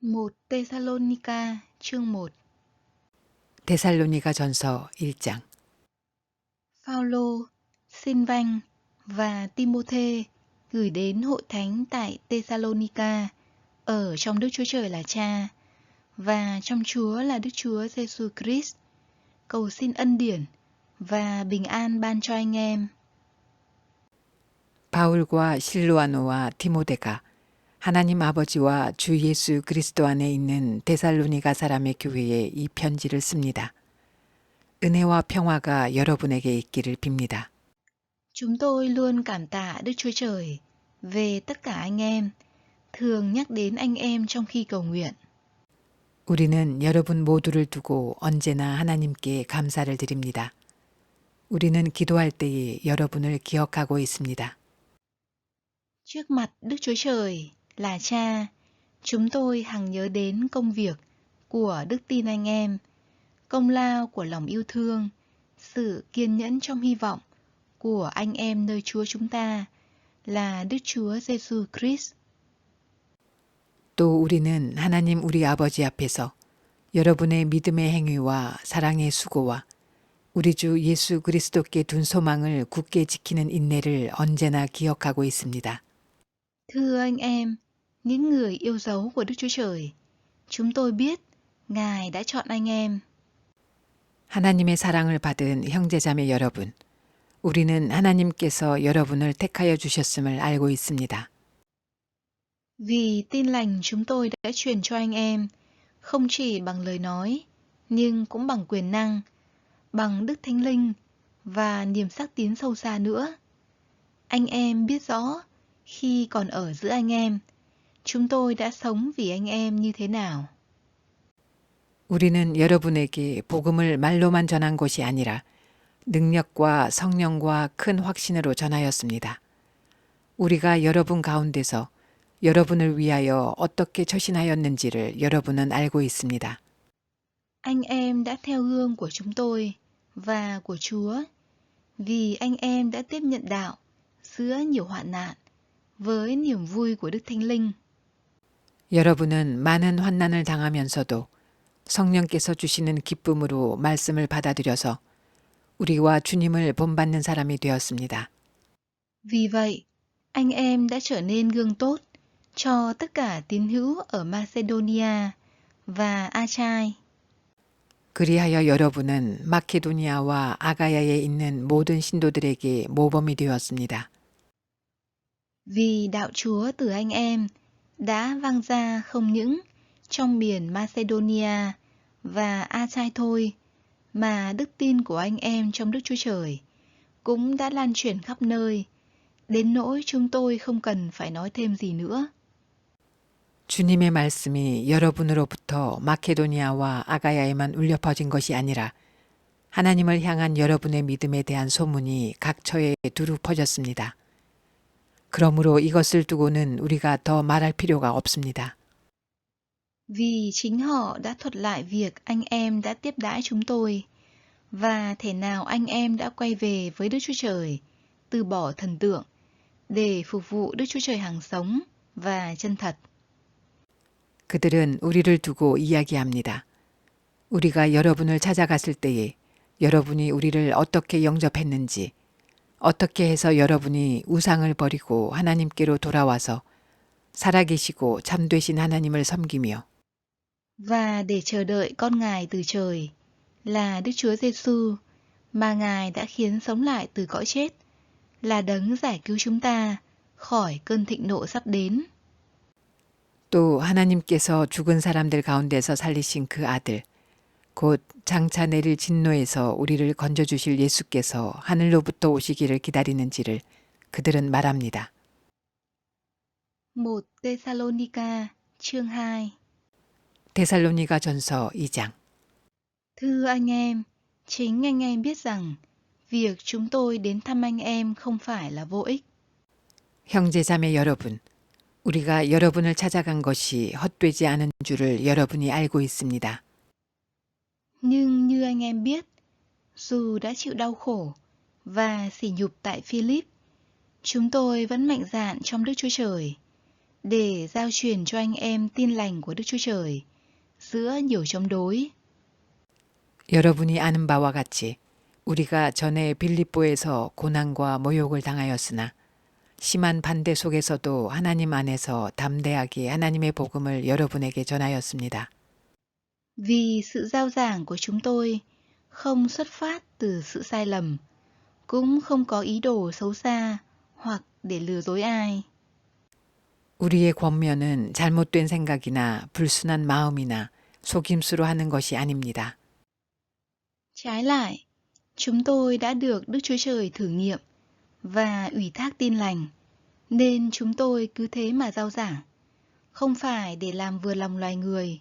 1 Tê-sa-lô-ni-ca chương 1. 데살로니가전서 1장. Phao-lô, Sin-vanh và Ti-mô-thê gửi đến hội thánh tại Tê-sa-lô-ni-ca ở trong Đức Chúa Trời là Cha và trong Chúa là Đức Chúa Giêsu Christ. Cầu xin ân điển và bình an ban cho anh em. 바울과 실로아노와 디모데가 하나님 아버지와 주 예수 그리스도 안에 있는 데살로니가 사람의 교회에 이 편지를 씁니다. 은혜와 평화가 여러분에게 있기를 빕니다. Chúng tôi luôn cảm tạ Đức Chúa Trời về tất cả anh em, thường nhắc đến anh em trong khi cầu nguyện. 우리는 여러분 모두를 두고 언제나 하나님께 감사를 드립니다. 우리는 기도할 때에 여러분을 기억하고 있습니다. Trước mặt Đức Chúa Trời là Cha, chúng tôi hằng nhớ đến công việc của đức tin anh em, công lao của lòng yêu thương, sự kiên nhẫn trong hy vọng của anh em nơi Chúa chúng ta là Đức Chúa Giêsu Christ. 또 우리는 하나님 우리 아버지 앞에서 여러분의 믿음의 행위와 사랑의 수고와 우리 주 예수 그리스도께 둔 소망을 굳게 지키는 인내를 언제나 기억하고 있습니다. Thưa anh em, những người yêu dấu của Đức Chúa Trời, chúng tôi biết Ngài đã chọn anh em. 하나님의 사랑을 받은 형제자매 여러분, 우리는 하나님께서 여러분을 택하여 주셨음을 알고 있습니다. Vì tin lành chúng tôi đã truyền cho anh em, không chỉ bằng lời nói, nhưng cũng bằng quyền năng, bằng Đức Thánh Linh và niềm xác tín sâu xa nữa. Anh em biết rõ, khi còn ở giữa anh em, chúng tôi đã sống vì anh em như thế nào. 우리는 여러분에게 복음을 말로만 전한 것이 아니라 능력과 성령과 큰 확신으로 전하였습니다. 우리가 여러분 가운데서 여러분을 위하여 어떻게 처신하였는지를 여러분은 알고 있습니다. Anh em đã theo gương của chúng tôi và của Chúa, vì anh em đã tiếp nhận đạo giữa nhiều hoạn nạn với niềm vui của Đức Thánh Linh. 여러분은 많은 환난을 당하면서도 성령께서 주시는 기쁨으로 말씀을 받아들여서 우리와 주님을 본받는 사람이 되었습니다. Vì vậy, anh em đã trở nên gương tốt cho tất cả tín hữu ở Macedonia và Achai. 그리하여 여러분은 마케도니아와 아가야에 있는 모든 신도들에게 모범이 되었습니다. Vì đạo Chúa từ anh em đã vang ra không những trong miền Macedonia và Achai thôi, mà đức tin của anh em trong Đức Chúa Trời cũng đã lan truyền khắp nơi, đến nỗi chúng tôi không cần phải nói thêm gì nữa. 주님의 말씀이 여러분으로부터 마케도니아와 아가야에만 울려 퍼진 것이 아니라 하나님을 향한 여러분의 믿음에 대한 소문이 각처에 두루 퍼졌습니다. 그러므로 이것을 두고는 우리가 더 말할 필요가 없습니다. Vì chính họ đã thuật lại việc anh em đã tiếp đãi chúng tôi, và thể nào anh em đã quay về với Đức Chúa Trời, từ bỏ thần tượng, để phục vụ Đức Chúa Trời hằng sống và chân thật. 그들은 우리를 두고 이야기합니다. 우리가 여러분을 찾아갔을 때에 여러분이 우리를 어떻게 영접했는지, 어떻게 해서 여러분이 우상을 버리고 하나님께로 돌아와서 살아계시고 참되신 하나님을 섬기며 Và để chờ đợi con Ngài từ trời, là Đức Chúa Giêsu, mà Ngài đã khiến sống lại từ cõi chết, là đấng giải cứu chúng ta khỏi cơn thịnh nộ sắp đến. 또 하나님께서 죽은 사람들 가운데서 살리신 그 아들, 곧 장차 내릴 진노에서 우리를 건져주실 예수께서 하늘로부터 오시기를 기다리는지를 그들은 말합니다. 1 Tê-sa-lô-ni-ca chương 2. 데살로니가전서 2장. Thưa anh em, chính anh em biết rằng việc chúng tôi đến thăm anh em không phải là vô ích. 형제자매 여러분, 우리가 여러분을 찾아간 것이 헛되지 않은 줄을 여러분이 알고 있습니다. Nhưng như anh em biết, dù đã chịu đau khổ và sỉ nhục tại Philip, chúng tôi vẫn mạnh dạn trong Đức Chúa Trời, để giao truyền cho anh em tin lành của Đức Chúa Trời giữa nhiều chống đối. 여러분이 아는 바와 같이 우리가 전에 빌립보에서 고난과 모욕을 당하였으나 심한 반대 속에서도 하나님 안에서 담대하게 하나님의 복음을 여러분에게 전하였습니다. Vì sự giao giảng của chúng tôi không xuất phát từ sự sai lầm, cũng không có ý đồ xấu xa hoặc để lừa dối ai. 우리의 권면은 잘못된 생각이나 불순한 마음이나 속임수로 하는 것이 아닙니다. Trái lại, chúng tôi đã được Đức Chúa Trời thử nghiệm và ủy thác tin lành, nên chúng tôi cứ thế mà rao giảng, không phải để làm vừa lòng loài người,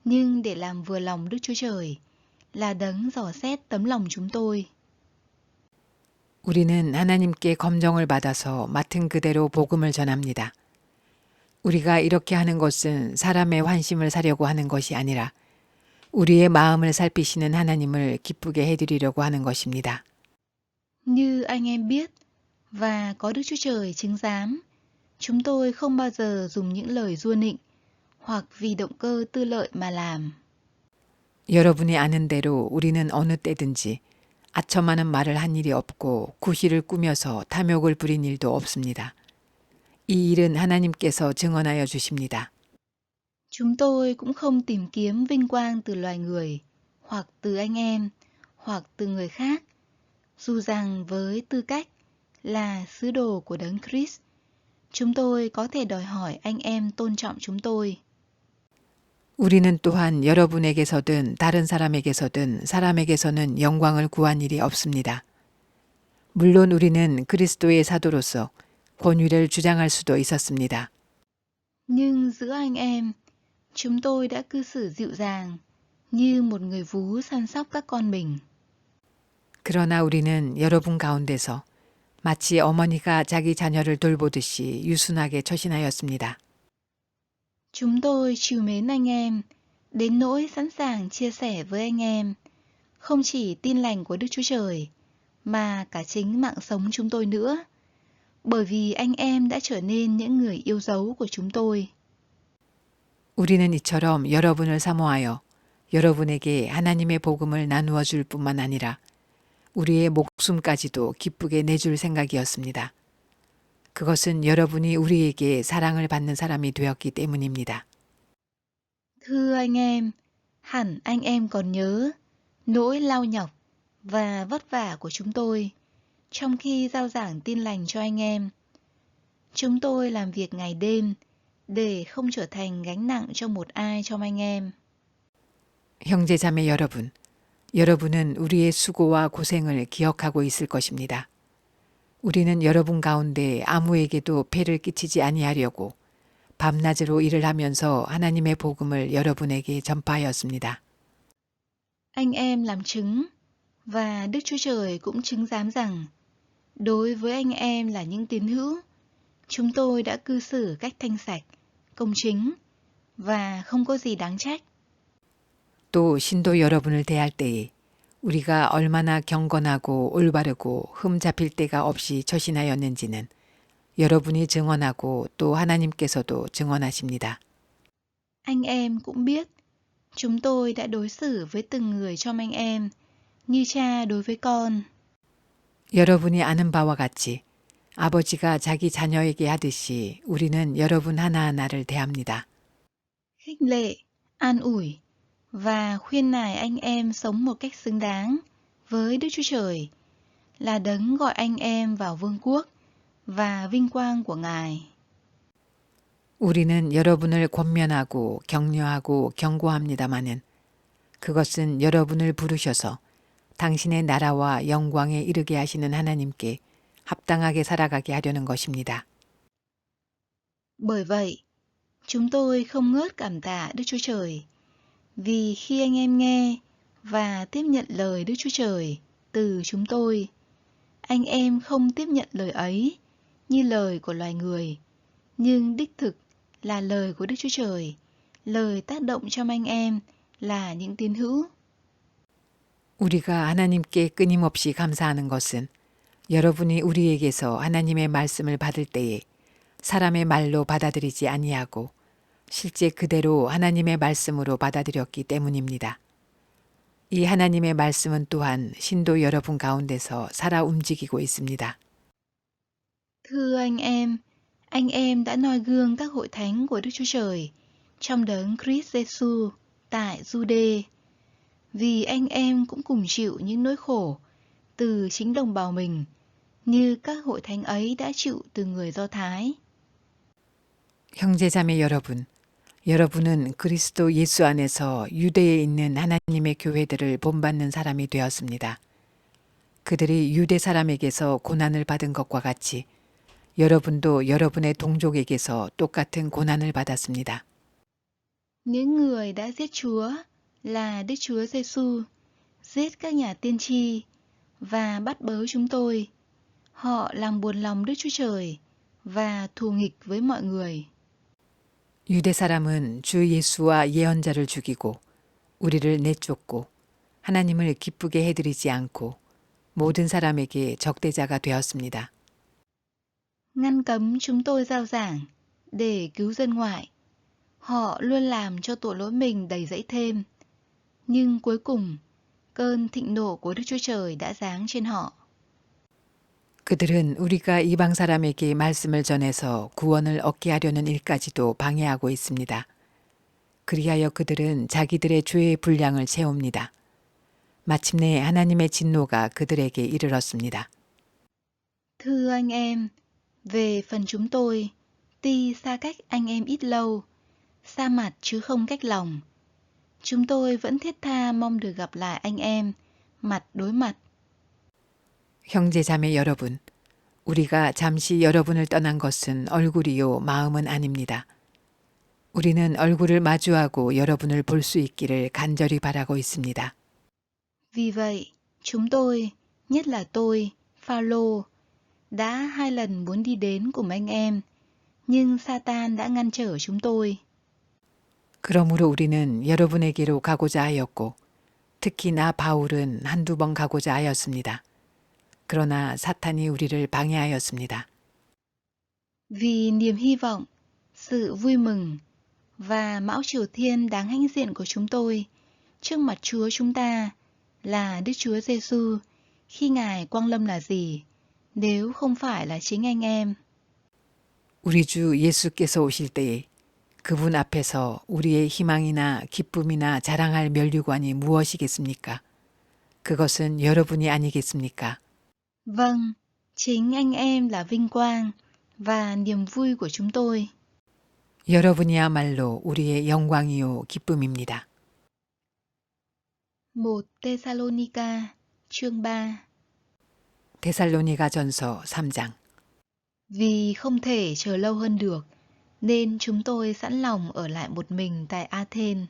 nhưng để làm vừa lòng Đức Chúa Trời, là đấng dò xét tấm lòng chúng tôi. 우리는 하나님께 검정을 받아서 맡은 그대로 복음을 전합니다. 우리가 이렇게 하는 것은 사람의 환심을 사려고 하는 것이 아니라 우리의 마음을 살피시는 하나님을 기쁘게 해드리려고 하는 것입니다. Như anh em biết và có Đức Chúa Trời chứng giám, chúng tôi không bao giờ dùng những lời giua nịnh hoặc vì động cơ tư lợi mà làm. 여러분이 아는 대로 우리는 어느 때든지 아첨하는 말을 한 일이 없고 구실을 꾸며서 탐욕을 부린 일도 없습니다. 이 일은 하나님께서 증언하여 주십니다. Chúng tôi cũng không tìm kiếm vinh quang từ loài người, hoặc từ anh em, hoặc từ người khác, dù rằng với tư cách là sứ đồ của Đấng Christ, chúng tôi có thể đòi hỏi anh em tôn trọng chúng tôi. 우리는 또한 여러분에게서든 다른 사람에게서든 사람에게서는 영광을 구한 일이 없습니다. 물론 우리는 그리스도의 사도로서 권위를 주장할 수도 있었습니다. Nhưng giữa anh em, chúng tôi đã cư xử dịu dàng, như một người vú săn sóc các con mình. 그러나 우리는 여러분 가운데서 마치 어머니가 자기 자녀를 돌보듯이 유순하게 처신하였습니다. Chúng tôi trìu mến anh em, đến nỗi sẵn sàng chia sẻ với anh em, không chỉ tin lành của Đức Chúa Trời, mà cả chính mạng sống chúng tôi nữa, bởi vì anh em đã trở nên những người yêu dấu của chúng tôi. 우리는 이처럼 여러분을 사모하여 여러분에게 하나님의 복음을 나누어 줄 뿐만 아니라 우리의 목숨까지도 기쁘게 내줄 생각이었습니다. 그것은 여러분이 우리에게 사랑을 받는 사람이 되었기 때문입니다. Thưa anh em, hẳn anh em còn nhớ nỗi lao nhọc và vất vả của chúng tôi trong khi rao giảng tin lành cho anh em. Chúng tôi làm việc ngày đêm để không trở thành gánh nặng cho một ai trong anh em. 형제 자매 여러분, 여러분은 우리의 수고와 고생을 기억하고 있을 것입니다. 우리는 여러분 가운데 아무에게도 폐를 끼치지 아니하려고 밤낮으로 일을 하면서 하나님의 복음을 여러분에게 전파하였습니다. Anh em làm chứng và Đức Chúa Trời cũng chứng giám rằng đối với anh em là những tín hữu, chúng tôi đã cư xử cách thanh sạch, công chính và không có gì đáng trách. 또 신도 여러분을 대할 때에 우리가 얼마나 경건하고 올바르고 흠 잡힐 데가 없이 처신하였는지는 여러분이 증언하고 또 하나님께서도 증언하십니다. Anh em cũng biết, chúng tôi đã đối xử với từng người trong anh em như cha đối với con. 여러분이 아는 바와 같이 아버지가 자기 자녀에게 하듯이 우리는 여러분 하나하나를 대합니다. Khích lệ, an ủi và khuyên nài anh em sống một cách xứng đáng với Đức Chúa Trời, là đấng gọi anh em vào vương quốc và vinh quang của Ngài. 우리는 여러분을 권면하고 격려하고 경고합니다마는 그것은 여러분을 부르셔서 당신의 나라와 영광에 이르게 하시는 하나님께 합당하게 살아가게 하려는 것입니다. Bởi vậy, chúng tôi không ngớt cảm tạ Đức Chúa Trời, vì khi anh em nghe và tiếp nhận lời Đức Chúa Trời từ chúng tôi, anh em không tiếp nhận lời ấy như lời của loài người, nhưng đích thực là lời của Đức Chúa Trời, lời tác động trong anh em là những tín hữu. 우리가 하나님께 끊임없이 감사하는 것은 여러분이 우리에게서 하나님의 말씀을 받을 때에 사람의 말로 받아들이지 아니하고 실제 그대로 하나님의 말씀으로 받아들였기 때문입니다. 이 하나님의 말씀은 또한 신도 여러분 가운데서 살아 움직이고 있습니다. Thưa anh em đã noi gương các hội thánh của Đức Chúa Trời trong đấng Christ Giêsu tại Giu-đê, vì anh em cũng cùng chịu những nỗi khổ từ chính đồng bào mình, như các hội thánh ấy đã chịu từ người Do Thái. 형제자매 여러분, 여러분은 그리스도 예수 안에서 유대에 있는 하나님의 교회들을 본받는 사람이 되었습니다. 그들이 유대 사람에게서 고난을 받은 것과 같이 여러분도 여러분의 동족에게서 똑같은 고난을 받았습니다. Những người đã giết Chúa là Đức Chúa Giêsu, giết các nhà tiên tri và bắt bớ chúng tôi. Họ làm buồn lòng Đức Chúa Trời và thù nghịch với mọi người. 유대 사람은 주 예수와 예언자를 죽이고 우리를 내쫓고 하나님을 기쁘게 해드리지 않고 모든 사람에게 적대자가 되었습니다. Ngăn cấm chúng tôi rao giảng để cứu dân ngoại. Họ luôn làm cho tội lỗi mình đầy dẫy thêm. Nhưng cuối cùng, cơn thịnh nộ của Đức Chúa Trời đã giáng trên họ. 그들은 우리가 이방 사람에게 말씀을 전해서 구원을 얻게 하려는 일까지도 방해하고 있습니다. 그리하여 그들은 자기들의 죄의 분량을 채웁니다. 마침내 하나님의 진노가 그들에게 이르렀습니다. Thưa anh em, về phần chúng tôi, tuy xa cách anh em ít lâu, xa mặt chứ không cách lòng. Chúng tôi vẫn thiết tha mong được gặp lại anh em, mặt đối mặt. 형제 자매 여러분, 우리가 잠시 여러분을 떠난 것은 얼굴이요 마음은 아닙니다. 우리는 얼굴을 마주하고 여러분을 볼 수 있기를 간절히 바라고 있습니다. Vì vậy, chúng tôi, nhất là tôi, Phao-lô, đã 2 lần muốn đi đến cùng anh em, nhưng Satan đã ngăn trở chúng tôi. 그러므로 우리는 여러분에게로 가고자 하였고, 특히 나 바울은 한두 번 가고자 하였습니다. 그러나 사탄이 우리를 방해하였습니다. Vì niềm hy vọng, sự vui mừng và mão triều thiên đáng hãnh diện của chúng tôi trước mặt Chúa chúng ta là Đức Chúa Giêsu khi Ngài quang lâm là gì, nếu không phải là chính anh em. 우리 주 예수께서 오실 때에 그분 앞에서 우리의 희망이나 기쁨이나 자랑할 면류관이 무엇이겠습니까? 그것은 여러분이 아니겠습니까? Vâng, chính anh em là vinh quang và niềm vui của chúng tôi. 여러분이야말로 우리의 영광이요 기쁨입니다. 1 Tê-sa-lô-ni-ca chương 3. 데살로니가전서 3장. Vì không thể chờ lâu hơn được, nên chúng tôi sẵn lòng ở lại một mình tại Athên.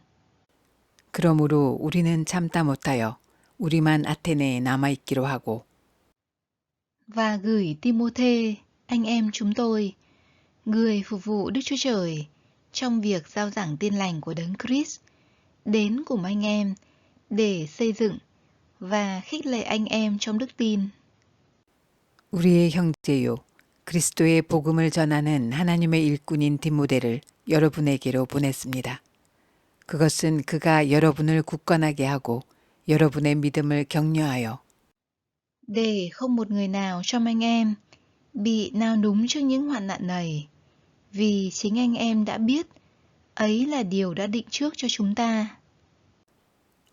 그러므로 우리는 참다 못하여 우리만 아테네에 남아 있기로 하고 Và gửi Ti-mô-thê, anh em chúng tôi, người phục vụ Đức Chúa Trời trong việc rao giảng tin lành của Đấng Christ, đến cùng anh em để xây dựng và khích lệ anh em trong đức tin. 우리의 형제요 그리스도의 복음을 전하는 하나님의 일꾼인 디모데를 여러분에게로 보냈습니다. 그것은 그가 여러분을 굳건하게 하고 여러분의 믿음을 격려하여 Để không một người nào trong anh em bị nao núng trước những hoạn nạn này, vì chính anh em đã biết ấy là điều đã định trước cho chúng ta.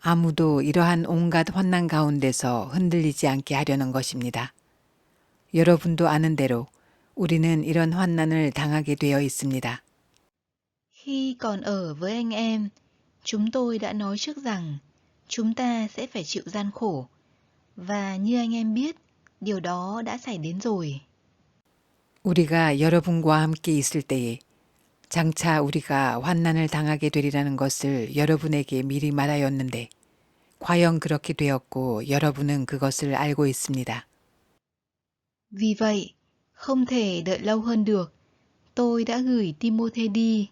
아무도 이러한 온갖 환난 가운데서 흔들리지 않게 하려는 것입니다. 여러분도 아는 대로 우리는 이런 환난을 당하게 되어 있습니다. Khi còn ở với anh em, chúng tôi đã nói trước rằng chúng ta sẽ phải chịu gian khổ, và như anh em biết, điều đó đã xảy đến rồi. 우리가 여러분과 함께 있을 때에 장차 우리가 환난을 당하게 되리라는 것을 여러분에게 미리 말하였는데 과연 그렇게 되었고 여러분은 그것을 알고 있습니다. Vì vậy, không thể đợi lâu hơn được, tôi đã gửi Ti-mô-thê đi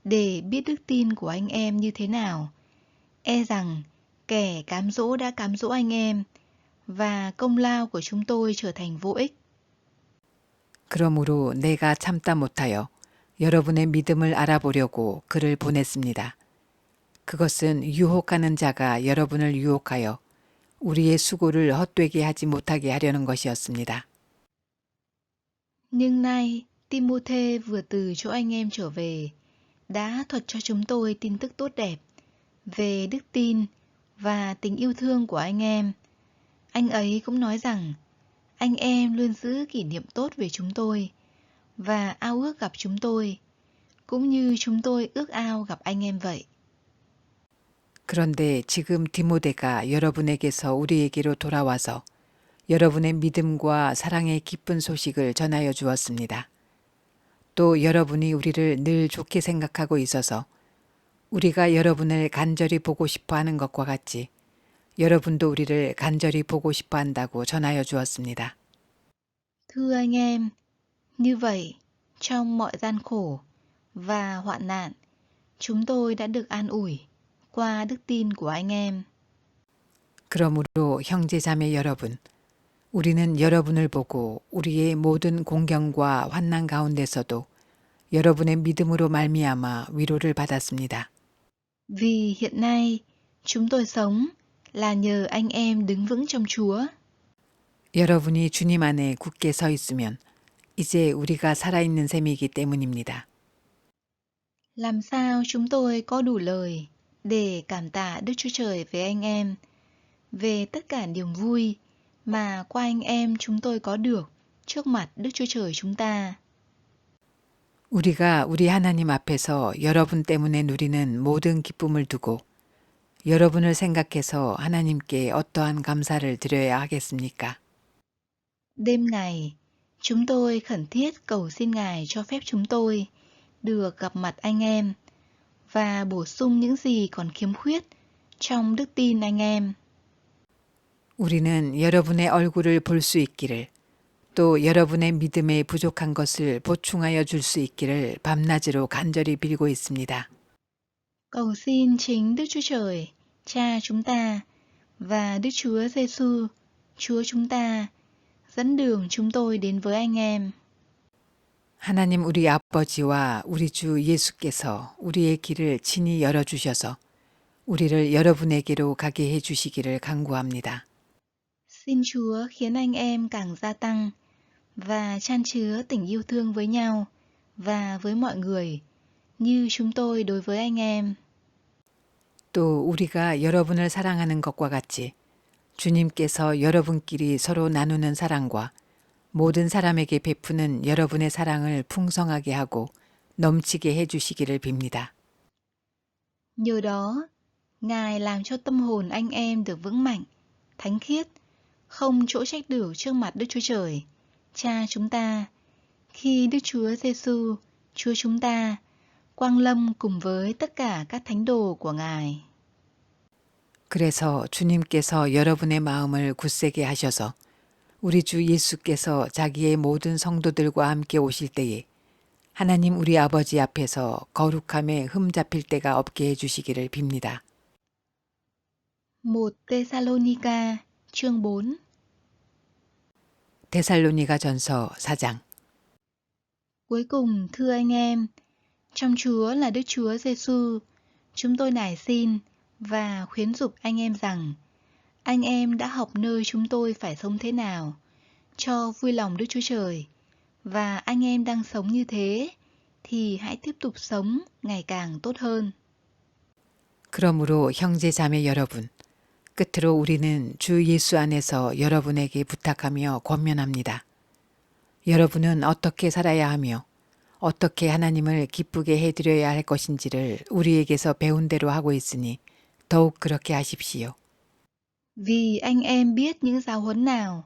để biết đức tin của anh em như thế nào. E rằng kẻ cám dỗ đã cám dỗ anh em, và công lao của chúng tôi trở thành vô ích. 그러므로 내가 참다 못하여 여러분의 믿음을 알아보려고 글을 보냈습니다. 그것은 유혹하는 자가 여러분을 유혹하여 우리의 수고를 헛되게 하지 못하게 하려는 것이었습니다. Nhưng nay, Timôthê vừa từ chỗ anh em trở về, đã thuật cho chúng tôi tin tức tốt đẹp về đức tin và tình yêu thương của anh em. Anh ấy cũng nói rằng anh em luôn giữ kỷ niệm tốt về chúng tôi và ao ước gặp chúng tôi, cũng như chúng tôi ước ao gặp anh em vậy. 그런데 지금 디모데가 여러분에게서 우리에게로 돌아와서 여러분의 믿음과 사랑의 기쁜 소식을 전하여 주었습니다. 또 여러분이 우리를 늘 좋게 생각하고 있어서 우리가 여러분을 간절히 보고 싶어 하는 것과 같이 여러분도 우리를 간절히 보고 싶어 한다고 전하여 주었습니다. Thưa anh em, như vậy, trong mọi gian khổ và hoạn nạn, chúng tôi đã được an ủi qua đức tin của anh em. 그러므로 형제자매 여러분, 우리는 여러분을 보고 우리의 모든 공경과 환난 가운데서도 여러분의 믿음으로 말미암아 위로를 받았습니다. Vì hiện nay, chúng tôi sống là nhờ anh em đứng vững trong Chúa. 여러분이 주님 안에 굳게 서 있으면 이제 우리가 살아있는 셈이기 때문입니다. Làm sao chúng tôi có đủ lời để cảm tạ Đức Chúa Trời với anh em về tất cả niềm vui mà qua anh em chúng tôi có được trước mặt Đức Chúa Trời chúng ta. 우리가 우리 하나님 앞에서 여러분 때문에 누리는 모든 기쁨을 두고 여러분을 생각해서 하나님께 어떠한 감사를 드려야 하겠습니까? Đêm ngày, chúng tôi khẩn thiết cầu xin Ngài cho phép chúng tôi được gặp mặt anh em và bổ sung những gì còn khiếm khuyết trong đức tin anh em. 우리는 여러분의 얼굴을 볼 수 있기를 또 여러분의 믿음에 부족한 것을 보충하여 줄 수 있기를 밤낮으로 간절히 빌고 있습니다. Cầu xin chính Đức Chúa Trời, Cha chúng ta và Đức Chúa Giêsu, Chúa chúng ta dẫn đường chúng tôi đến với anh em. 하나님 우리 아버지와 우리 주 예수께서 우리의 길을 친히 열어주셔서 우리를 여러분에게로 가게 해주시기를 간구합니다. Xin Chúa khiến anh em càng gia tăng và chan chứa tình yêu thương với nhau và với mọi người, như chúng tôi đối với anh em. 또 우리가 여러분을 사랑하는 것과 같이 주님께서 여러분끼리 서로 나누는 사랑과 모든 사람에게 베푸는 여러분의 사랑을 풍성하게 하고 넘치게 해주시기를 빕니다. Nhờ đó, Ngài làm cho tâm hồn anh em được vững mạnh, thánh khiết, không chỗ trách được trước mặt Đức Chúa Trời, Cha chúng ta, khi Đức Chúa Giêsu, Chúa chúng ta, quang lâm cùng với tất cả các thánh đồ của Ngài. 그래서 주님께서 여러분의 마음을 굳세게 하셔서 우리 주 예수께서 자기의 모든 성도들과 함께 오실 때에 하나님 우리 아버지 앞에서 거룩함에 흠잡힐 데가 없게 해주시기를 빕니다. 1 Tê-sa-lô-ni-ca chương 4. 데살로니가 전서 4장. Cuối cùng, thưa anh em, trong Chúa là Đức Chúa Giêsu, chúng tôi nài xin và khuyến dục anh em rằng anh em đã học nơi chúng tôi phải sống thế nào cho vui lòng Đức Chúa Trời, và anh em đang sống như thế thì hãy tiếp tục sống ngày càng tốt hơn. 그러므로 형제 자매 여러분, 끝으로 우리는 주 예수 안에서 여러분에게 부탁하며 권면합니다. 여러분은 어떻게 살아야 하며 어떻게 하나님을 기쁘게 해드려야 할 것인지를 우리에게서 배운 대로 하고 있으니 더욱 그렇게 하십시오. Vì anh em biết những giáo huấn nào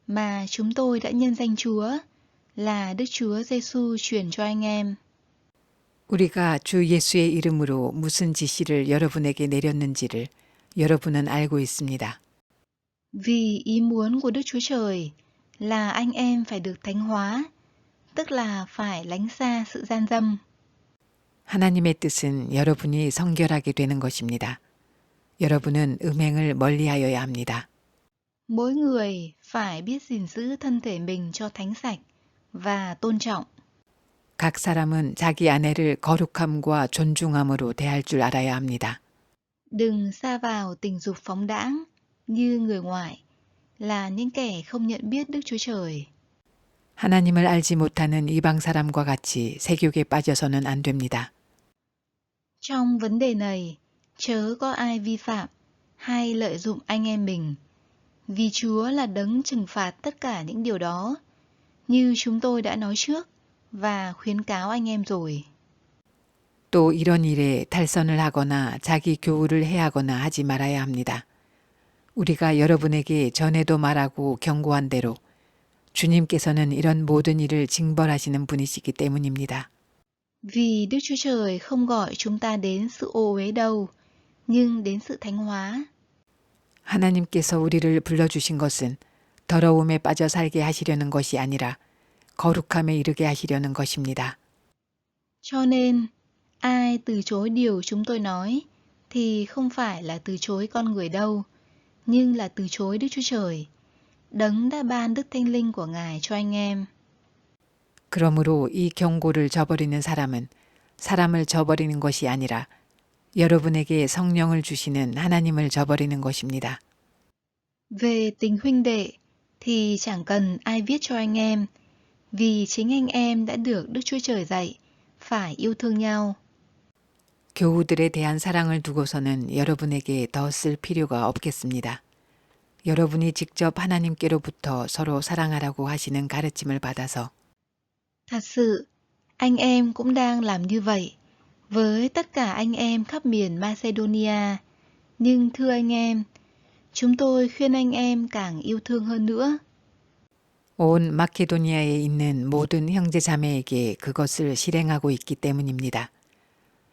mà chúng tôi đã nhân danh Chúa là Đức Chúa Giêsu truyền cho anh em. 우리가 주 예수의 이름으로 무슨 지시를 여러분에게 내렸는지를 여러분은 알고 있습니다. Vì ý muốn của Đức Chúa Trời là anh em phải được thánh hóa, tức là phải lánh xa sự gian dâm. 하나님의 뜻은 여러분이 성결하게 되는 것입니다. 여러분은 음행을 멀리하여야 합니다. Mỗi người phải biết gìn giữ thân thể mình cho thánh sạch và tôn trọng. 각 사람은 자기 아내를 거룩함과 존중함으로 대할 줄 알아야 합니다. Đừng sa vào tình dục phóng đãng như người ngoại, là những kẻ không nhận biết Đức Chúa Trời. 하나님을 알지 못하는 이방 사람과 같이 세욕에 빠져서는 안 됩니다. Trong vấn đề này, chớ có ai vi phạm hay lợi dụng anh em mình, vì Chúa là đấng trừng phạt tất cả những điều đó, như chúng tôi đã nói trước và khuyến cáo anh em rồi. 또 이런 일에 탈선을 하거나 자기 교우를 해하거나 하지 말아야 합니다. 우리가 여러분에게 전에도 말하고 경고한 대로 주님께서는 이런 모든 일을 징벌하시는 분이시기 때문입니다. Vì Đức Chúa Trời không gọi chúng ta đến sự ô uế đâu, nhưng đến sự thánh hóa. 하나님께서 우리를 불러주신 것은 더러움에 빠져 살게 하시려는 것이 아니라 거룩함에 이르게 하시려는 것입니다. Cho nên, ai từ chối điều chúng tôi nói, thì không phải là từ chối con người đâu, nhưng là từ chối Đức Chúa Trời, đấng đã ban Đức Thánh Linh của Ngài cho anh em. 그러므로 이 경고를 저버리는 사람은 사람을 저버리는 것이 아니라 여러분에게 성령을 주시는 하나님을 저버리는 것입니다. Về tình huynh đệ, thì chẳng cần ai viết cho anh em, vì chính anh em đã được Đức Chúa Trời dạy, phải yêu thương nhau. 교우들에 대한 사랑을 두고서는 여러분에게 더 쓸 필요가 없겠습니다. 여러분이 직접 하나님께로부터 서로 사랑하라고 하시는 가르침을 받아서 Thật sự, anh em cũng đang làm như vậy với tất cả anh em khắp miền Macedonia. Nhưng thưa anh em, chúng tôi khuyên anh em càng yêu thương hơn nữa. 온 마케도니아에 있는 모든 형제 자매에게 그것을 실행하고 있기 때문입니다.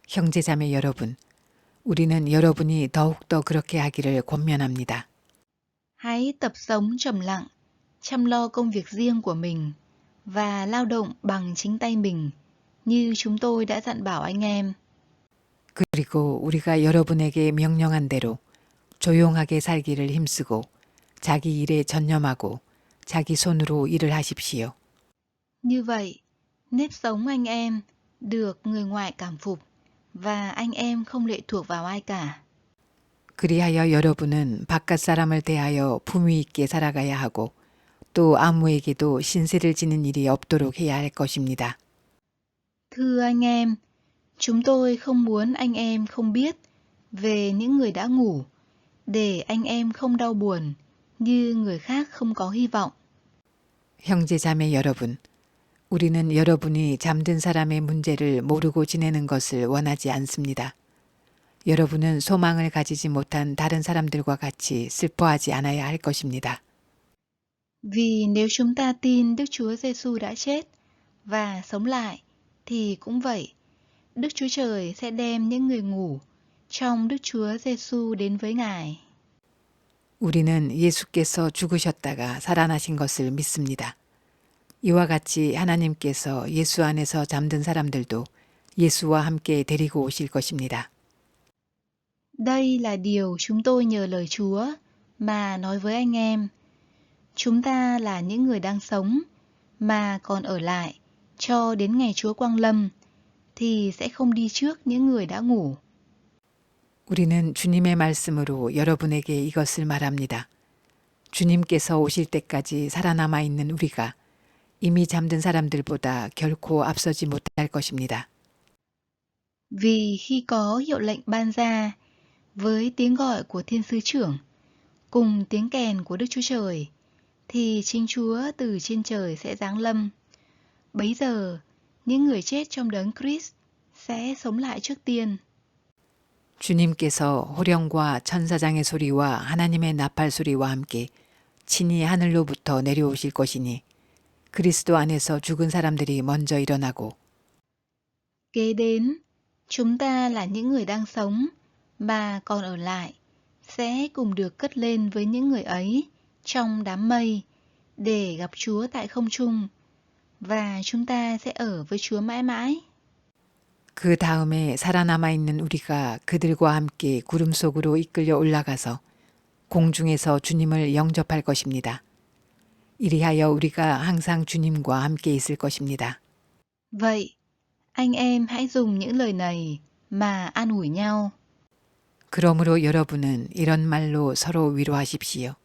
형제 자매 여러분, 우리는 여러분이 더욱더 그렇게 하기를 권면합니다. Hãy tập sống trầm lặng, chăm lo công việc riêng của mình và lao động bằng chính tay mình, như chúng tôi đã dặn bảo anh em. 그리고 우리가 여러분에게 명령한 대로 조용하게 살기를 힘쓰고 자기 일에 전념하고 자기 손으로 일을 하십시오. Như vậy, nếp sống anh em được người ngoại cảm phục và anh em không lệ thuộc vào ai cả. 그리하여 여러분은 바깥 사람을 대하여 품위 있게 살아가야 하고 또 아무에게도 신세를 지는 일이 없도록 해야 할 것입니다. Thưa anh em, chúng tôi không muốn anh em không biết về những người đã ngủ, để anh em không đau buồn như người khác không có hy vọng. 형제 자매 여러분, 우리는 여러분이 잠든 사람의 문제를 모르고 지내는 것을 원하지 않습니다. 여러분은 소망을 가지지 못한 다른 사람들과 같이 슬퍼하지 않아야 할 것입니다. Vì nếu chúng ta tin Đức Chúa Giêsu đã chết và sống lại, thì cũng vậy, Đức Chúa Trời sẽ đem những người ngủ trong Đức Chúa Giêsu đến với Ngài. 우리는 예수께서 죽으셨다가 살아나신 것을 믿습니다. 이와 같이 하나님께서 예수 안에서 잠든 사람들도 예수와 함께 데리고 오실 것입니다. Đây là điều chúng tôi nhờ lời Chúa mà nói với anh em. Chúng ta là những người đang sống mà còn ở lại cho đến ngày Chúa Quang Lâm, thì sẽ không đi trước những người đã ngủ. 우리는 주님의 말씀으로 여러분에게 이것을 말합니다. 주님께서 오실 때까지 살아남아 있는 우리가 이미 잠든 사람들보다 결코 앞서지 못할 것입니다. Vì khi có hiệu lệnh ban ra, với tiếng gọi của Thiên Sứ Trưởng, cùng tiếng kèn của Đức Chúa Trời, thì chính Chúa từ trên trời sẽ giáng lâm. Bấy giờ, những người chết trong đấng Christ sẽ sống lại trước tiên. 주님께서 호령과 천사장의 소리와 하나님의 나팔 소리와 함께 친히 하늘로부터 내려오실 것이니 그리스도 안에서 죽은 사람들이 먼저 일어나고 Kế đến, chúng ta là những người đang sống mà còn ở lại, sẽ cùng được cất lên với những người ấy trong đám mây để gặp Chúa tại không trung, và chúng ta sẽ ở với Chúa mãi mãi. 그 다음에 살아남아 있는 우리가 그들과 함께 구름 속으로 이끌려 올라가서 공중에서 주님을 영접할 것입니다. 이리하여 우리가 항상 주님과 함께 있을 것입니다. Vậy, anh em hãy dùng những lời này mà an ủi nhau. 그러므로 여러분은 이런 말로 서로 위로하십시오.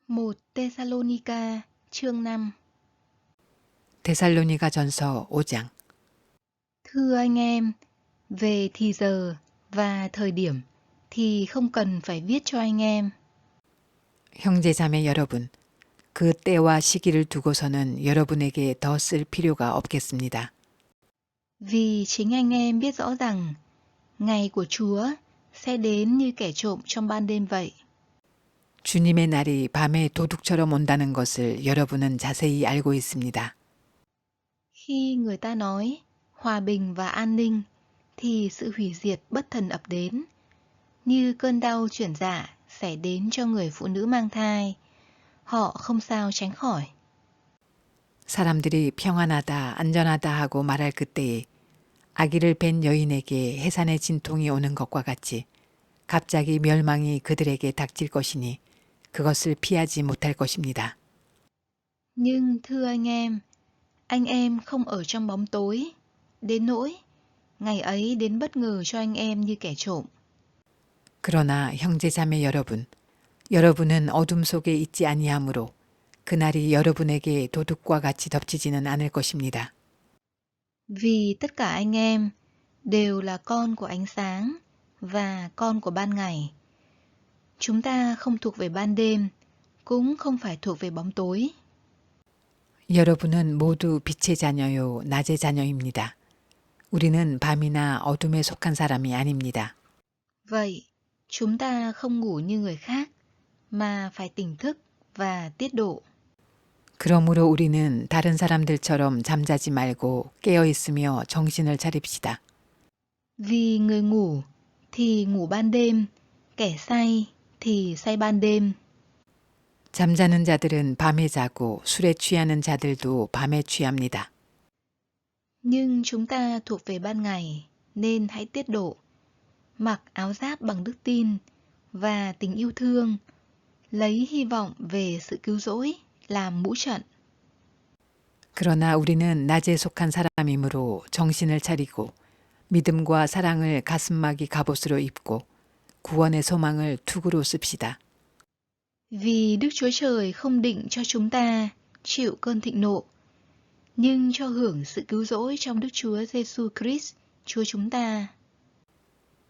1 Thessalonica chương 5. 데살로니가 전서 5장. Thưa anh em, về thì giờ và thời điểm thì không cần phải viết cho anh em. 형제자매 여러분, 그 때와 시기를 두고서는 여러분에게 더 쓸 필요가 없겠습니다. Vì chính anh em biết rõ rằng ngày của Chúa sẽ đến như kẻ trộm trong ban đêm vậy. 주님의 날이 밤에 도둑처럼 온다는 것을 여러분은 자세히 알고 있습니다. Khi người ta nói hòa bình và an ninh thì sự hủy diệt bất thần ập đến, như cơn đau chuyển dạ xảy đến cho người phụ nữ mang thai. Họ không sao tránh khỏi. 사람들이 평안하다, 안전하다 하고 말할 그때에 아기를 뵌 여인에게 해산의 진통이 오는 것과 같이 갑자기 멸망이 그들에게 닥칠 것이니 그것을 피하지 못할 것입니다. Nhưng thưa anh em không ở trong bóng tối, đến nỗi ngày ấy đến bất ngờ cho anh em như kẻ trộm. 그러나 형제자매 여러분, 여러분은 어둠 속에 있지 아니하므로 그날이 여러분에게 도둑과 같이 덮치지는 않을 것입니다. Vì tất cả anh em đều là con của ánh sáng và con của ban ngày. Chúng ta không thuộc về ban đêm, cũng không phải thuộc về bóng tối. 여러분은 모두 빛의 자녀요, 낮의 자녀입니다. 우리는 밤이나 어둠에 속한 사람이 아닙니다. Vậy, chúng ta không ngủ như người khác, mà phải tỉnh thức và tiết độ. 그러므로 우리는 다른 사람들처럼 잠자지 말고 깨어 있으며 정신을 차립시다. Vì người ngủ thì ngủ ban đêm, kẻ say thì say ban đêm. 잠자는 자들은 밤에 자고 술에 취하는 자들도 밤에 취합니다. Nhưng chúng ta thuộc về ban ngày, nên hãy tiết độ, mặc áo giáp bằng đức tin và tình yêu thương, lấy hy vọng về sự cứu rỗi làm mũ trận. 그러나 우리는 낮에 속한 사람이므로 정신을 차리고 믿음과 사랑을 가슴막이 갑옷으로 입고 구원의 소망을 투구로 씁시다. Vì Đức Chúa Trời không định cho chúng ta chịu cơn thịnh nộ, nhưng cho hưởng sự cứu rỗi trong Đức Chúa Giêsu Christ, Chúa chúng ta.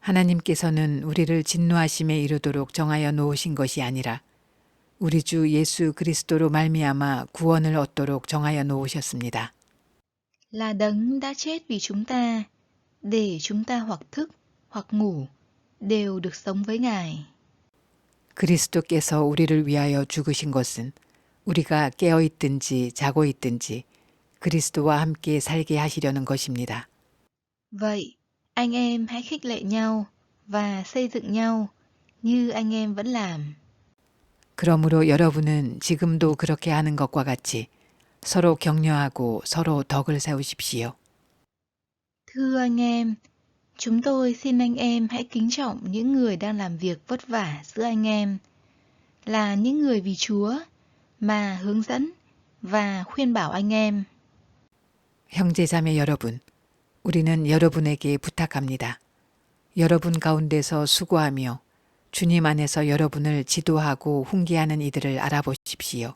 하나님께서는 우리를 진노하심에 이르도록 정하여 놓으신 것이 아니라 우리 주 예수 그리스도로 말미암아 구원을 얻도록 정하여 놓으셨습니다. Là đấng đã chết vì chúng ta, để chúng ta hoặc thức hoặc ngủ đều được sống với Ngài. 그리스도께서 우리를 위하여 죽으신 것은 우리가 깨어 있든지 자고 있든지 그리스도와 함께 살게 하시려는 것입니다. Vậy, anh em hãy khích lệ nhau và xây dựng nhau như anh em vẫn làm. 그러므로 여러분은 지금도 그렇게 하는 것과 같이 서로 격려하고 서로 덕을 세우십시오. Thưa anh em, chúng tôi xin anh em hãy kính trọng những người đang làm việc vất vả giữa anh em, là những người vì Chúa mà hướng dẫn và khuyên bảo anh em. 형제자매 여러분, 우리는 여러분에게 부탁합니다. 여러분 가운데서 수고하며 주님 안에서 여러분을 지도하고 훈계하는 이들을 알아보십시오.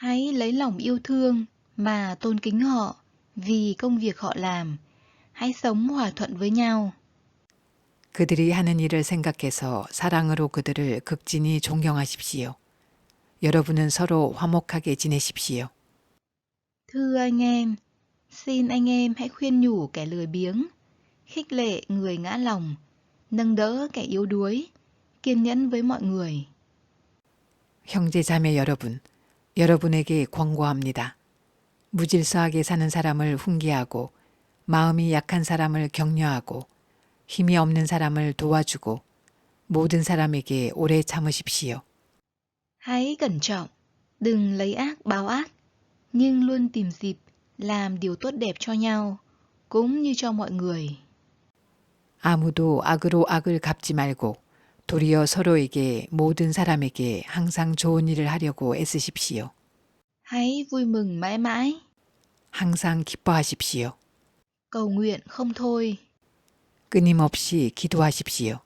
Hãy lấy lòng yêu thương mà tôn kính họ vì công việc họ làm. Hãy sống hòa thuận với nhau. 그들이 하는 일을 생각해서 사랑으로 그들을 극진히 존경하십시오. 여러분은 서로 화목하게 지내십시오. Thưa anh em, xin anh em hãy khuyên nhủ kẻ lười biếng, khích lệ người ngã lòng, nâng đỡ kẻ yếu đuối, kiên nhẫn với mọi người. 형제 자매 여러분, 여러분에게 권고합니다. 무질서하게 사는 사람을 훈계하고 마음이 약한 사람을 격려하고 힘이 없는 사람을 도와주고 모든 사람에게 오래 참으십시오. Hãy cẩn trọng, đừng lấy ác báo ác, nhưng luôn tìm dịp làm điều tốt đẹp cho nhau, cũng như cho mọi người. 아무도 악으로 악을 갚지 말고 도리어 서로에게 모든 사람에게 항상 좋은 일을 하려고 애쓰십시오. Hãy vui mừng mãi mãi, 항상 기뻐하십시오. cầu nguyện không thôi. 끊임없이 기도하십시오.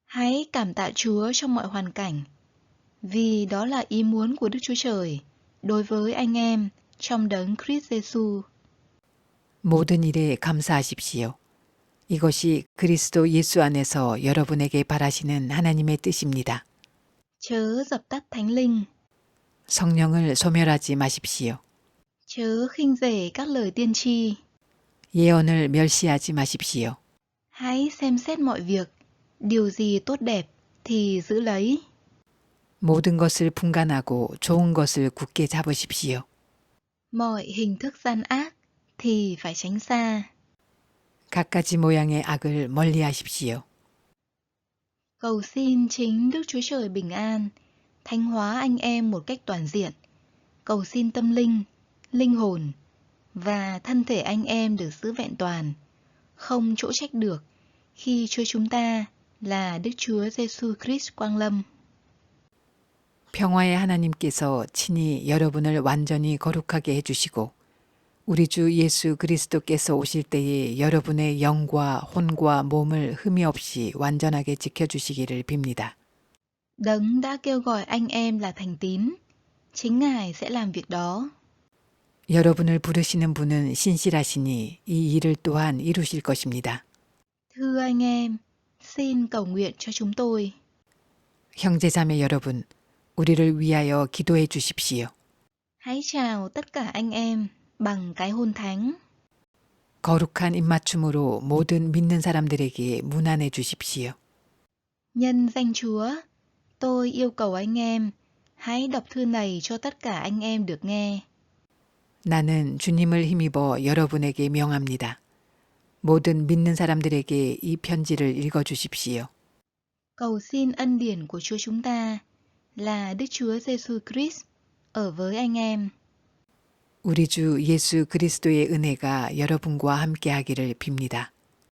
Hãy cảm tạ Chúa trong mọi hoàn cảnh, vì đó là ý muốn của Đức Chúa Trời đối với anh em trong đấng Christ Jesus. 모든 일에 감사하십시오. 이것이 그리스도 예수 안에서 여러분에게 바라시는 하나님의 뜻입니다. Chớ dập tắt Thánh Linh, 성령을 소멸하지 마십시오. chớ khinh rể các lời tiên tri. 예언을 멸시하지 마십시오. Hãy xem xét mọi việc, điều gì tốt đẹp thì giữ lấy. 모든 것을 분간하고 좋은 것을 굳게 잡으십시오. Mọi hình thức gian ác thì phải tránh xa. 갖가지 모양의 악을 멀리하십시오. Cầu xin chính Đức Chúa Trời bình an, thánh hóa anh em một cách toàn diện. Cầu xin tâm linh, linh hồn và thân thể anh em được giữ vẹn toàn, không chỗ trách được khi Chúa chúng ta là Đức Chúa Giêsu Christ quang lâm. 평화의 하나님께서 친히 여러분을 완전히 거룩하게 해주시고 우리 주 예수 그리스도께서 오실 때에 여러분의 영과 혼과 몸을 흠이 없이 완전하게 지켜주시기를 빕니다. Đấng đã kêu gọi anh em là thành tín, chính Ngài sẽ làm việc đó. 여러분을 부르시는 분은 신실하시니 이 일을 또한 이루실 것입니다. Thưa anh em, xin cầu nguyện cho chúng tôi. 형제자매 여러분, 우리를 위하여 기도해 주십시오. Hãy chào tất cả anh em bằng cái hôn thánh. 거룩한 입맞춤으로 모든 믿는 사람들에게 문안해 주십시오. Nhân danh Chúa, tôi yêu cầu anh em, hãy đọc thư này cho tất cả anh em được nghe. 나는 주님을 힘입어 여러분에게 명합니다. 모든 믿는 사람들에게 이 편지를 읽어 주십시오. Cầu xin ân điển của Chúa chúng ta là Đức Chúa Giêsu Christ ở với anh em. 우리 주 예수 그리스도의 은혜가 여러분과 함께 하기를 빕니다.